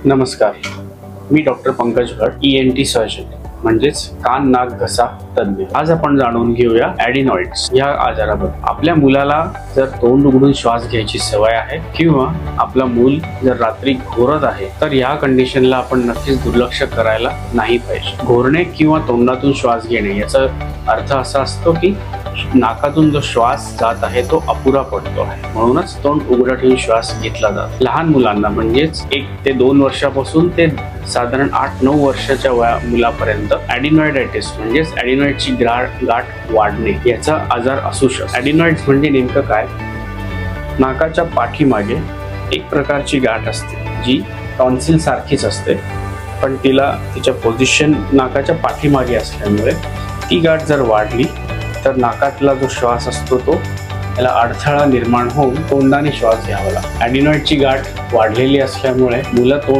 नमस्कार, मी डॉक्टर पंकज भट, ENT surgeon म्हणजेच कान नाक घसा तज्ञ। आज आपण जाणून घेऊया ॲडिनॉइड्स या आजाराबद्दल। आपल्या मुलाला जर तोंड उघडून श्वास घ्यायची सवय आहे किंवा आपला मूल जर रात्री घोरत आहे तर या कंडिशनला आपण नक्कीच दुर्लक्ष करायला नाही पाहिजे। घोरणे किंवा तोंडातून श्वास घेणे याचा अर्थ असा असतो की नाकातून जो श्वास जात आहे तो अपुरा पडतो आहे, म्हणूनच तोंड उघडं ठेवून श्वास घेतला जातो। लहान मुलांना म्हणजेच 1 ते 2 वर्षापासून ते साधारण 8-9 वर्षाच्या मुलापर्यंत ॲडिनॉइडायटिस म्हणजेच ॲडिनॉइडची गाठ वाढणे याचा आजार असू शकतो। ॲडिनॉइड्स म्हणजे नेमकं काय? नाकाच्या पाठीमागे एक प्रकारची गाठ असते जी टॉन्सिल सारखीच असते, पण तिच्या पोझिशन नाकाच्या पाठीमागे असल्यामुळे ती गाठ जर वाढली तर नाकातला जो श्वास असतो तो त्याला अडथळा निर्माण होऊन तोंडाने श्वास घ्यावा लागतो। ॲडिनॉइडची गाठ वाढलेली असल्यामुळे मुलं